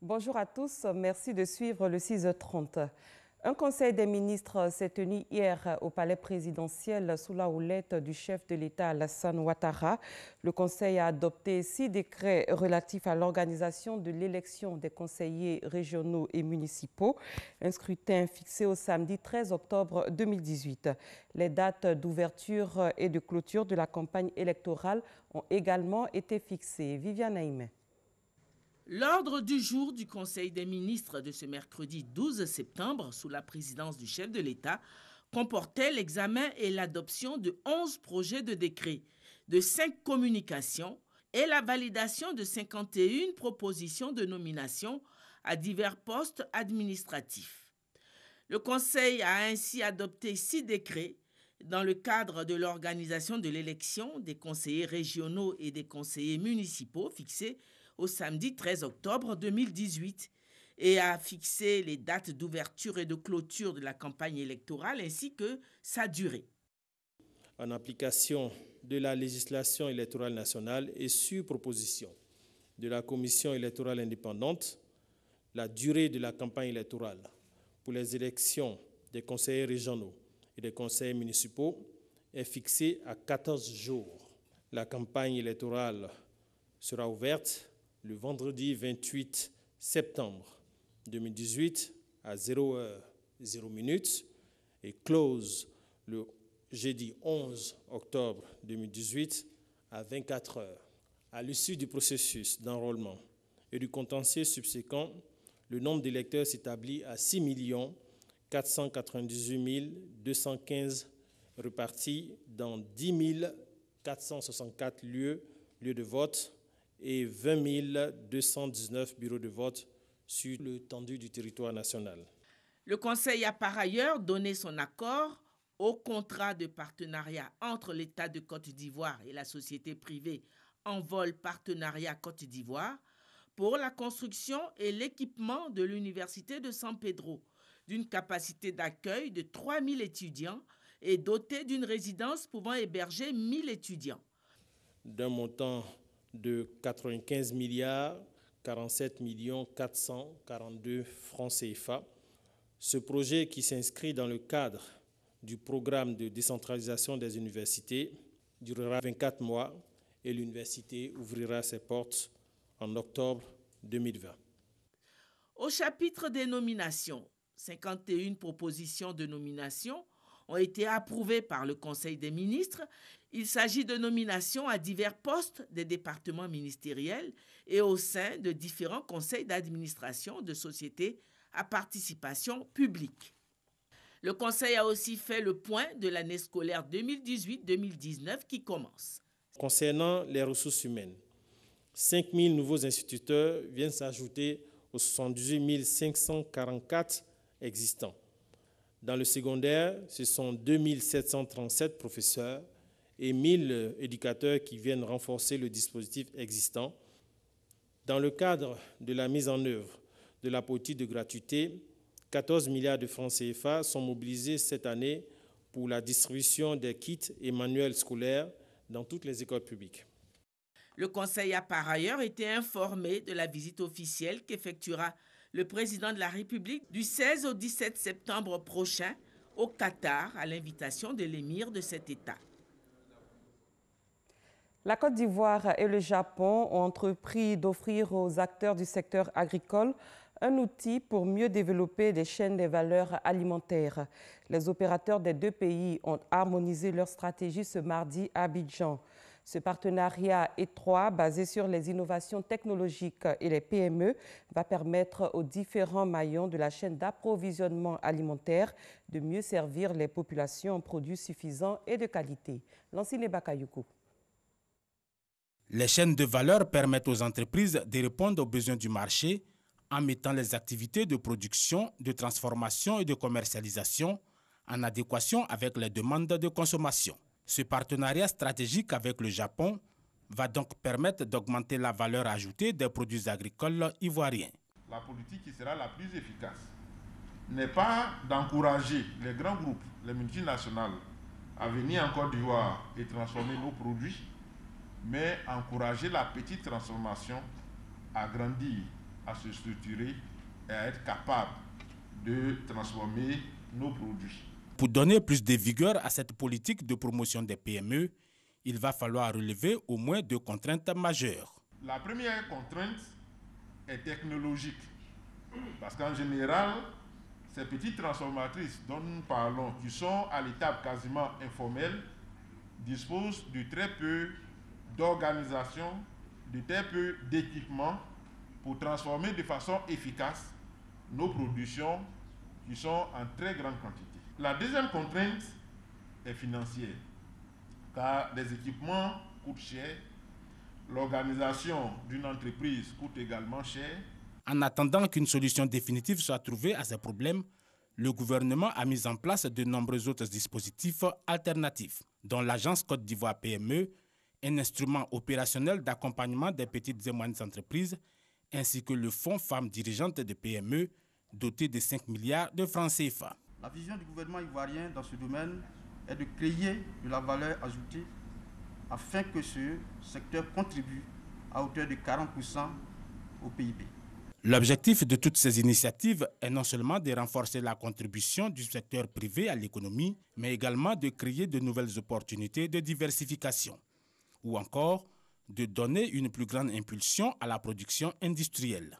Bonjour à tous, merci de suivre le 6h30. Un conseil des ministres s'est tenu hier au palais présidentiel sous la houlette du chef de l'État Alassane Ouattara. Le conseil a adopté 6 décrets relatifs à l'organisation de l'élection des conseillers régionaux et municipaux. Un scrutin fixé au samedi 13 octobre 2018. Les dates d'ouverture et de clôture de la campagne électorale ont également été fixées. Viviane Aïmé. L'ordre du jour du Conseil des ministres de ce mercredi 12 septembre, sous la présidence du chef de l'État, comportait l'examen et l'adoption de 11 projets de décret, de 5 communications et la validation de 51 propositions de nomination à divers postes administratifs. Le Conseil a ainsi adopté 6 décrets dans le cadre de l'organisation de l'élection des conseillers régionaux et des conseillers municipaux fixés au samedi 13 octobre 2018 et a fixé les dates d'ouverture et de clôture de la campagne électorale ainsi que sa durée. En application de la législation électorale nationale et sur proposition de la Commission électorale indépendante, la durée de la campagne électorale pour les élections des conseillers régionaux et des conseillers municipaux est fixée à 14 jours. La campagne électorale sera ouverte le vendredi 28 septembre 2018 à 0h00 et close le jeudi 11 octobre 2018 à 24h. À l'issue du processus d'enrôlement et du contentieux subséquent, le nombre d'électeurs s'établit à 6 498 215 repartis dans 10 464 lieux de vote et 20 219 bureaux de vote sur l'étendue du territoire national. Le Conseil a par ailleurs donné son accord au contrat de partenariat entre l'État de Côte d'Ivoire et la société privée Envol Partenariat Côte d'Ivoire pour la construction et l'équipement de l'Université de San Pedro, d'une capacité d'accueil de 3 000 étudiants et dotée d'une résidence pouvant héberger 1 000 étudiants. D'un montant de 95 milliards 47 442 francs CFA. Ce projet qui s'inscrit dans le cadre du programme de décentralisation des universités durera 24 mois et l'université ouvrira ses portes en octobre 2020. Au chapitre des nominations, 51 propositions de nomination ont été approuvées par le Conseil des ministres. Il s'agit de nominations à divers postes des départements ministériels et au sein de différents conseils d'administration de sociétés à participation publique. Le Conseil a aussi fait le point de l'année scolaire 2018-2019 qui commence. Concernant les ressources humaines, 5 000 nouveaux instituteurs viennent s'ajouter aux 78 544 existants. Dans le secondaire, ce sont 2 737 professeurs et 1 000 éducateurs qui viennent renforcer le dispositif existant. Dans le cadre de la mise en œuvre de la politique de gratuité, 14 milliards de francs CFA sont mobilisés cette année pour la distribution des kits et manuels scolaires dans toutes les écoles publiques. Le Conseil a par ailleurs été informé de la visite officielle qu'effectuera le président de la République du 16 au 17 septembre prochain au Qatar à l'invitation de l'émir de cet État. La Côte d'Ivoire et le Japon ont entrepris d'offrir aux acteurs du secteur agricole un outil pour mieux développer des chaînes de valeur alimentaires. Les opérateurs des deux pays ont harmonisé leur stratégie ce mardi à Abidjan. Ce partenariat étroit, basé sur les innovations technologiques et les PME, va permettre aux différents maillons de la chaîne d'approvisionnement alimentaire de mieux servir les populations en produits suffisants et de qualité. Lancine Bakayoko. Les chaînes de valeur permettent aux entreprises de répondre aux besoins du marché en mettant les activités de production, de transformation et de commercialisation en adéquation avec les demandes de consommation. Ce partenariat stratégique avec le Japon va donc permettre d'augmenter la valeur ajoutée des produits agricoles ivoiriens. La politique qui sera la plus efficace n'est pas d'encourager les grands groupes, les multinationales, à venir en Côte d'Ivoire et transformer nos produits, mais encourager la petite transformation à grandir à se structurer et à être capables de transformer nos produits. Pour donner plus de vigueur à cette politique de promotion des PME, il va falloir relever au moins 2 contraintes majeures. La première contrainte est technologique, parce qu'en général, ces petites transformatrices dont nous parlons, qui sont à l'étape quasiment informelle, disposent de très peu d'organisation, de très peu d'équipements pour transformer de façon efficace nos productions qui sont en très grande quantité. La deuxième contrainte est financière, car les équipements coûtent cher, l'organisation d'une entreprise coûte également cher. En attendant qu'une solution définitive soit trouvée à ces problèmes, le gouvernement a mis en place de nombreux autres dispositifs alternatifs, dont l'Agence Côte d'Ivoire PME, un instrument opérationnel d'accompagnement des petites et moyennes entreprises, ainsi que le Fonds Femmes Dirigeantes de PME, doté de 5 milliards de francs CFA. La vision du gouvernement ivoirien dans ce domaine est de créer de la valeur ajoutée afin que ce secteur contribue à hauteur de 40% au PIB. L'objectif de toutes ces initiatives est non seulement de renforcer la contribution du secteur privé à l'économie, mais également de créer de nouvelles opportunités de diversification, ou encore de donner une plus grande impulsion à la production industrielle.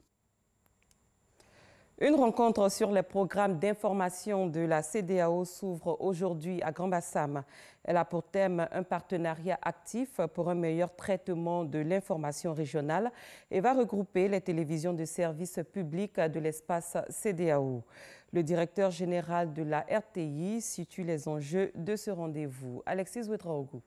Une rencontre sur les programmes d'information de la CEDEAO s'ouvre aujourd'hui à Grand-Bassam. Elle a pour thème un partenariat actif pour un meilleur traitement de l'information régionale et va regrouper les télévisions de services publics de l'espace CEDEAO. Le directeur général de la RTI situe les enjeux de ce rendez-vous. Alexis Ouedraogo.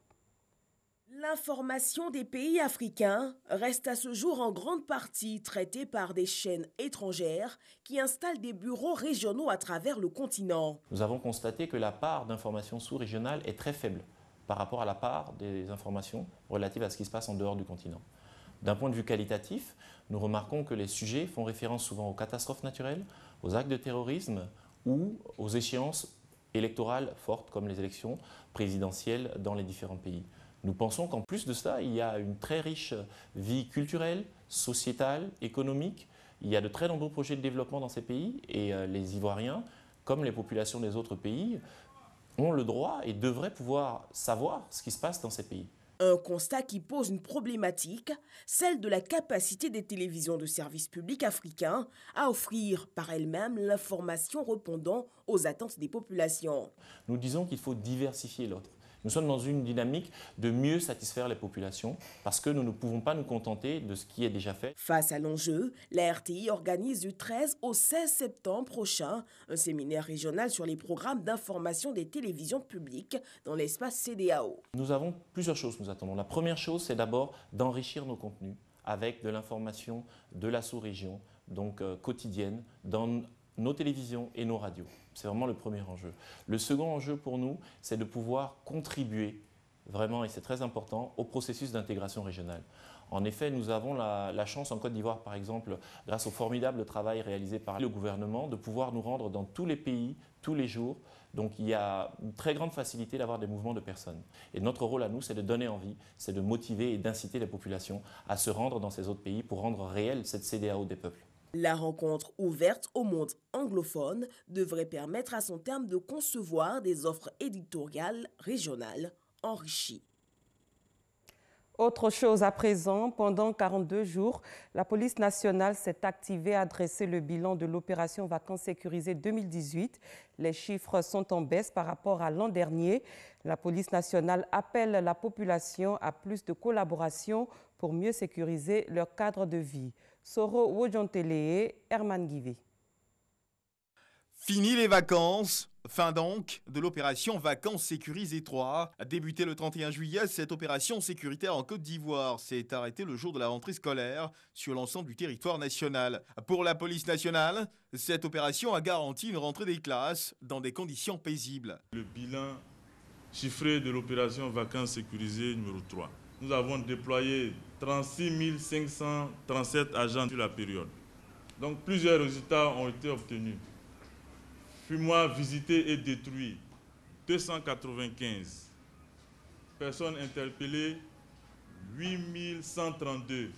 L'information des pays africains reste à ce jour en grande partie traitée par des chaînes étrangères qui installent des bureaux régionaux à travers le continent. Nous avons constaté que la part d'informations sous-régionales est très faible par rapport à la part des informations relatives à ce qui se passe en dehors du continent. D'un point de vue qualitatif, nous remarquons que les sujets font référence souvent aux catastrophes naturelles, aux actes de terrorisme ou aux échéances électorales fortes comme les élections présidentielles dans les différents pays. Nous pensons qu'en plus de ça, il y a une très riche vie culturelle, sociétale, économique. Il y a de très nombreux projets de développement dans ces pays et les Ivoiriens, comme les populations des autres pays, ont le droit et devraient pouvoir savoir ce qui se passe dans ces pays. Un constat qui pose une problématique, celle de la capacité des télévisions de services publics africains à offrir par elles-mêmes l'information répondant aux attentes des populations. Nous disons qu'il faut diversifier l'offre. Nous sommes dans une dynamique de mieux satisfaire les populations parce que nous ne pouvons pas nous contenter de ce qui est déjà fait. Face à l'enjeu, la RTI organise du 13 au 16 septembre prochain un séminaire régional sur les programmes d'information des télévisions publiques dans l'espace CEDEAO. Nous avons plusieurs choses que nous attendons. La première chose, c'est d'abord d'enrichir nos contenus avec de l'information de la sous-région, donc quotidienne, dans nos télévisions et nos radios. C'est vraiment le premier enjeu. Le second enjeu pour nous, c'est de pouvoir contribuer vraiment, et c'est très important, au processus d'intégration régionale. En effet, nous avons la chance en Côte d'Ivoire, par exemple, grâce au formidable travail réalisé par le gouvernement, de pouvoir nous rendre dans tous les pays, tous les jours. Donc il y a une très grande facilité d'avoir des mouvements de personnes. Et notre rôle à nous, c'est de donner envie, c'est de motiver et d'inciter les populations à se rendre dans ces autres pays pour rendre réelle cette CEDEAO des peuples. La rencontre ouverte au monde anglophone devrait permettre à son terme de concevoir des offres éditoriales régionales enrichies. Autre chose à présent, pendant 42 jours, la police nationale s'est activée à dresser le bilan de l'opération Vacances sécurisées 2018. Les chiffres sont en baisse par rapport à l'an dernier. La police nationale appelle la population à plus de collaboration pour mieux sécuriser leur cadre de vie. Soro Wojontelee, Herman Guivé. Fini les vacances, fin donc de l'opération Vacances sécurisées 3. Débutée le 31 juillet, cette opération sécuritaire en Côte d'Ivoire s'est arrêtée le jour de la rentrée scolaire sur l'ensemble du territoire national. Pour la police nationale, cette opération a garanti une rentrée des classes dans des conditions paisibles. Le bilan chiffré de l'opération Vacances sécurisées numéro 3. Nous avons déployé 36 537 agents sur la période. Donc plusieurs résultats ont été obtenus. Fumoirs visités et détruits, 295. Personnes interpellées, 8132.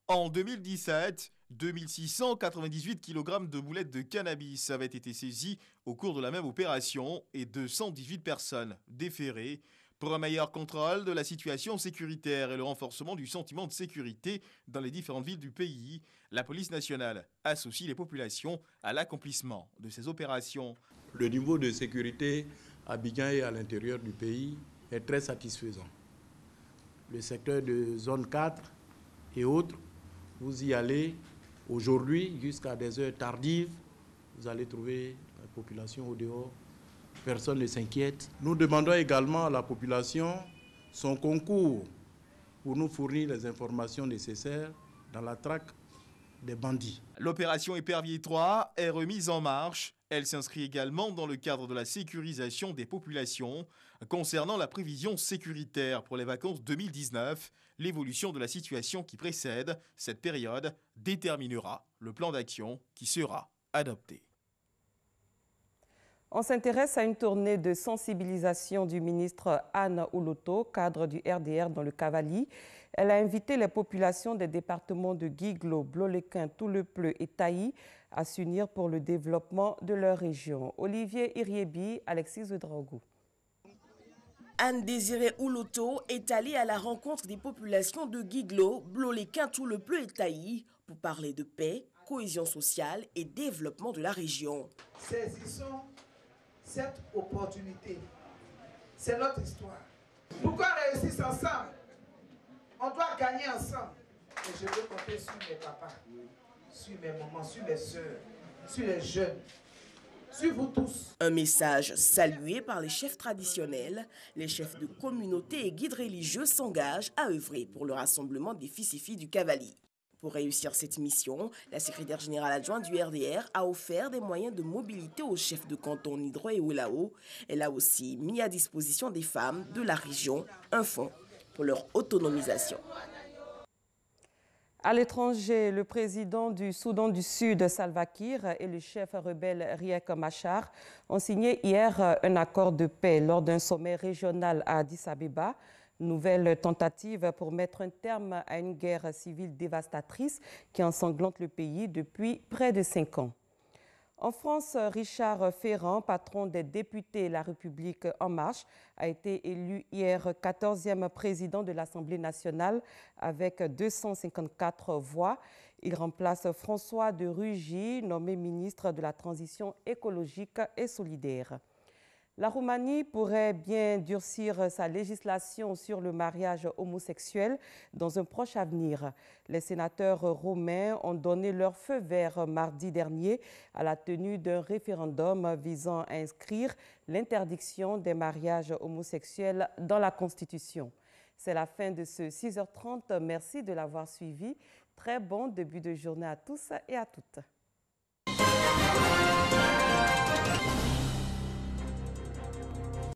En 2017, 2698 kg de boulettes de cannabis avaient été saisies au cours de la même opération et 218 personnes déférées pour un meilleur contrôle de la situation sécuritaire et le renforcement du sentiment de sécurité dans les différentes villes du pays. La police nationale associe les populations à l'accomplissement de ces opérations. Le niveau de sécurité à Abidjan et à l'intérieur du pays est très satisfaisant. Le secteur de zone 4 et autres, vous y allez aujourd'hui jusqu'à des heures tardives, vous allez trouver la population au dehors, personne ne s'inquiète. Nous demandons également à la population son concours pour nous fournir les informations nécessaires dans la traque des bandits. L'opération Épervier 3 est remise en marche. Elle s'inscrit également dans le cadre de la sécurisation des populations. Concernant la prévision sécuritaire pour les vacances 2019, l'évolution de la situation qui précède cette période déterminera le plan d'action qui sera adopté. On s'intéresse à une tournée de sensibilisation du ministre Anne Ouloto, cadre du RDR dans le Cavali. Elle a invité les populations des départements de Guiglo, Bloléquin, Toulepleu et Taï à s'unir pour le développement de leur région. Olivier Iriebi, Alexis Ouedraogo. Anne-Désirée Ouloto est allée à la rencontre des populations de Guiglo, Bloléquin, Toulepleu et Taï pour parler de paix, cohésion sociale et développement de la région. Saisissons cette opportunité. C'est notre histoire. Pourquoi réussir ensemble? On doit gagner ensemble. Et je veux compter sur mes papas, sur mes mamans, sur mes soeurs, sur les jeunes, sur vous tous. Un message salué par les chefs traditionnels. Les chefs de communauté et guides religieux s'engagent à œuvrer pour le rassemblement des fils et filles du Cavali. Pour réussir cette mission, la secrétaire générale adjointe du RDR a offert des moyens de mobilité aux chefs de canton Nidro et Oulao. Elle a aussi mis à disposition des femmes de la région un fonds pour leur autonomisation. À l'étranger, le président du Soudan du Sud, Salva Kiir, et le chef rebelle Riek Machar ont signé hier un accord de paix lors d'un sommet régional à Addis Abeba. Nouvelle tentative pour mettre un terme à une guerre civile dévastatrice qui ensanglante le pays depuis près de 5 ans. En France, Richard Ferrand, patron des députés La République En Marche, a été élu hier 14e président de l'Assemblée nationale avec 254 voix. Il remplace François de Rugy, nommé ministre de la Transition écologique et solidaire. La Roumanie pourrait bien durcir sa législation sur le mariage homosexuel dans un proche avenir. Les sénateurs roumains ont donné leur feu vert mardi dernier à la tenue d'un référendum visant à inscrire l'interdiction des mariages homosexuels dans la Constitution. C'est la fin de ce 6h30. Merci de l'avoir suivi. Très bon début de journée à tous et à toutes.